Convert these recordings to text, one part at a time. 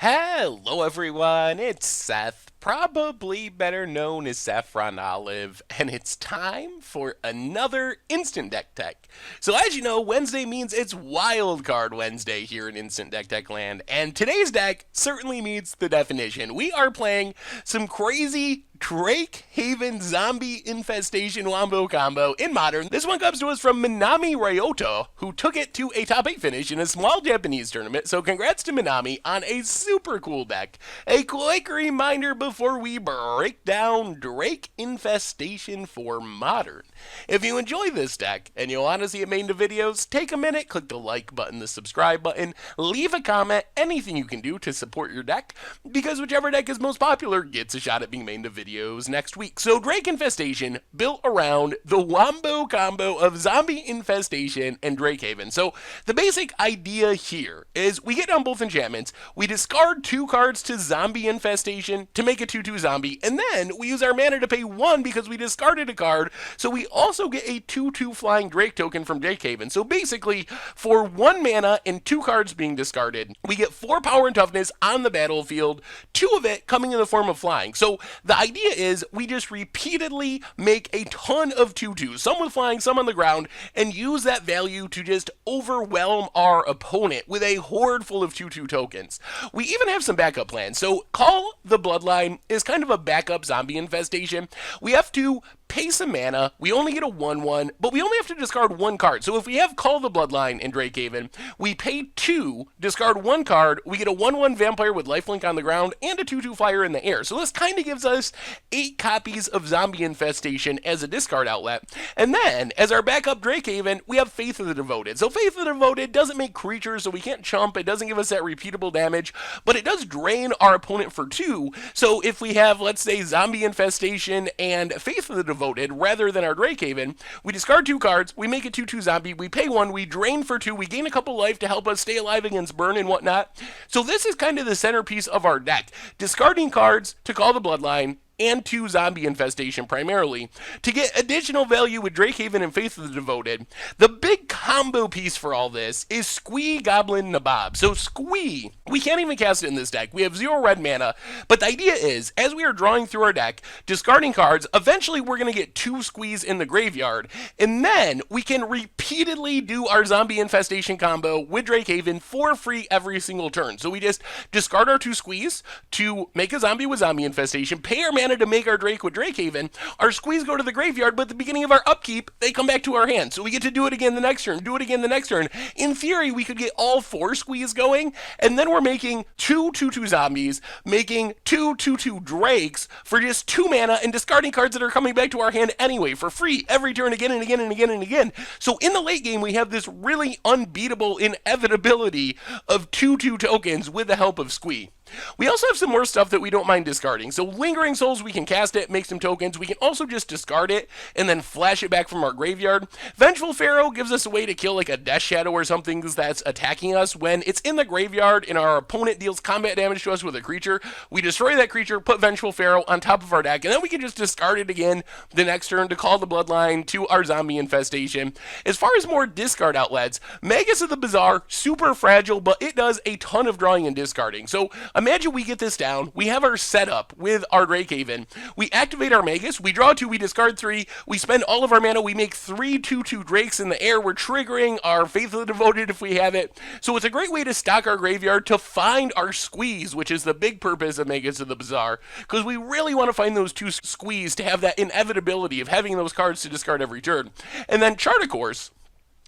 Hello, everyone. It's Seth, probably better known as Saffron Olive, and it's time for another Instant Deck Tech. So, as you know, Wednesday means it's Wild Card Wednesday here in Instant Deck Tech land, and today's deck certainly meets the definition. We are playing some crazy Drake Haven Zombie Infestation Wombo combo in Modern. This one comes to us from Minami Ryota, who took it to a top 8 finish in a small Japanese tournament, so congrats to Minami on a super cool deck. A quick reminder before we break down Drake Infestation for Modern. If you enjoy this deck and you want to see it made into videos, take a minute, click the like button, the subscribe button, leave a comment, anything you can do to support your deck, because whichever deck is most popular gets a shot at being made into videos next week. So Drake Infestation built around the Wombo combo of Zombie Infestation and Drake Haven. So the basic idea here is we get down both enchantments, we discard 2 cards to Zombie Infestation to make a 2/2 zombie, and then we use our mana to pay 1 because we discarded a card, so we also get a 2/2 flying Drake token from Drake Haven. So basically, for 1 mana and 2 cards being discarded, we get 4 power and toughness on the battlefield, 2 of it coming in the form of flying. So the idea is we just repeatedly make a ton of 2/2s, some with flying, some on the ground, and use that value to just overwhelm our opponent with a horde full of 2/2 tokens. We even have some backup plans. So Call the Bloodline is kind of a backup zombie infestation. We have to pay some mana, we only get a 1/1, but we only have to discard 1 card. So if we have Call the Bloodline in Drake Haven, we pay 2, discard 1 card, we get a 1/1 vampire with lifelink on the ground, and a 2/2 flyer in the air. So this kind of gives us 8 copies of Zombie Infestation as a discard outlet. And then, as our backup Drake Haven, we have Faith of the Devoted. So Faith of the Devoted doesn't make creatures, so we can't chump, it doesn't give us that repeatable damage, but it does drain our opponent for 2. So if we have, let's say, Zombie Infestation and Faith of the Devoted, rather than our Drake Haven, we discard 2 cards, we make a 2/2 zombie, we pay 1, we drain for 2, we gain a couple life to help us stay alive against burn and whatnot. So this is kind of the centerpiece of our deck. Discarding cards to Call the Bloodline, and 2 Zombie Infestation primarily, to get additional value with Drake Haven and Faith of the Devoted. The big combo piece for all this is Squee Goblin Nabob. So Squee, we can't even cast it in this deck. We have 0 red mana, but the idea is, as we are drawing through our deck, discarding cards, eventually we're going to get 2 Squees in the graveyard, and then we can repeatedly do our Zombie Infestation combo with Drake Haven for free every single turn. So we just discard our 2 Squees to make a zombie with Zombie Infestation, pay our mana to make our Drake with Drake Haven, our Squeeze go to the graveyard, but at the beginning of our upkeep, they come back to our hand. So we get to do it again the next turn, do it again the next turn. In theory, we could get all 4 Squeeze going, and then we're making 2 2/2 zombies, making 2 2/2 Drakes for just 2 mana, and discarding cards that are coming back to our hand anyway for free every turn again and again and again and again. So in the late game, we have this really unbeatable inevitability of 2/2 tokens with the help of Squee. We also have some more stuff that we don't mind discarding. So Lingering Souls, we can cast it, make some tokens. We can also just discard it and then flash it back from our graveyard. Vengeful Pharaoh gives us a way to kill like a Death Shadow or something that's attacking us when it's in the graveyard and our opponent deals combat damage to us with a creature. We destroy that creature, put Vengeful Pharaoh on top of our deck, and then we can just discard it again the next turn to Call the Bloodline to our Zombie Infestation. As far as more discard outlets, Magus of the Bazaar, super fragile, but it does a ton of drawing and discarding. So imagine we get this down, we have our setup with our Drake Haven, we activate our Magus, we draw 2, we discard 3, we spend all of our mana, we make 3 2/2 Drakes in the air, we're triggering our Faith of the Devoted if we have it. So it's a great way to stock our graveyard to find our Squeeze, which is the big purpose of Magus of the Bazaar, because we really want to find those 2 Squeeze to have that inevitability of having those cards to discard every turn. And then Chart a Course,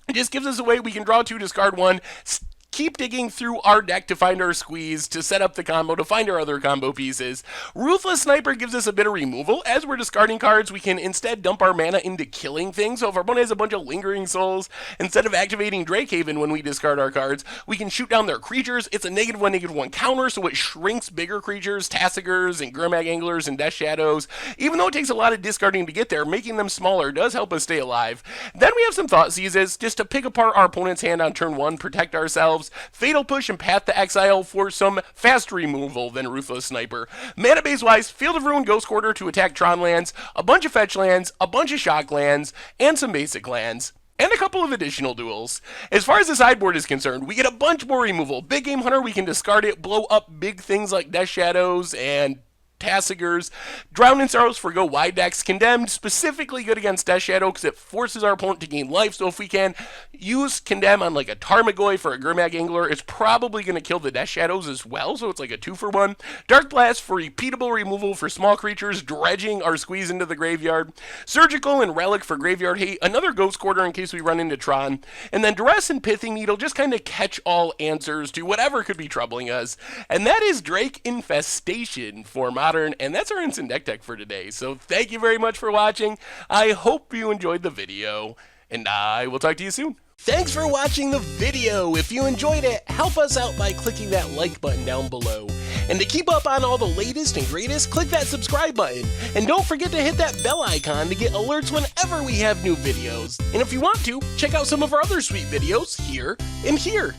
it just gives us a way we can draw 2, discard 1, keep digging through our deck to find our Squeeze, to set up the combo, to find our other combo pieces. Ruthless Sniper gives us a bit of removal. As we're discarding cards, we can instead dump our mana into killing things. So if our opponent has a bunch of Lingering Souls, instead of activating Drake Haven when we discard our cards, we can shoot down their creatures. It's a -1/-1 counter, so it shrinks bigger creatures, Tassigers and Grimag Anglers and Death Shadows. Even though it takes a lot of discarding to get there, making them smaller does help us stay alive. Then we have some Thought Seizes, just to pick apart our opponent's hand on turn 1, protect ourselves. Fatal Push and Path to Exile for some faster removal than Ruthless Sniper. Mana base wise, Field of Ruin, Ghost Quarter to attack Tron lands, a bunch of fetch lands, a bunch of shock lands, and some basic lands. and a couple of additional duels. As far as the sideboard is concerned, we get a bunch more removal. Big Game Hunter, we can discard it, blow up big things like Death Shadows and Tassigers. Drown in Sorrows forgo wide decks. Condemned, specifically good against Death Shadow because it forces our opponent to gain life. So if we can use Condemn on like a Tarmogoyf for a Gurmag Angler, it's probably going to kill the Death Shadows as well. So it's like a 2-for-1. Dark Blast for repeatable removal for small creatures, dredging our squeeze into the graveyard. Surgical and Relic for graveyard hate. Another Ghost Quarter in case we run into Tron. And then Duress and Pithing Needle just kind of catch all answers to whatever could be troubling us. And that is Drake Infestation for Modern. And that's our instant deck tech for today. So thank you very much for watching. I hope you enjoyed the video, and I will talk to you soon. Thanks for watching the video. If you enjoyed it, help us out by clicking that like button down below. And to keep up on all the latest and greatest, click that subscribe button. And don't forget to hit that bell icon to get alerts whenever we have new videos. And if you want to, check out some of our other sweet videos here and here.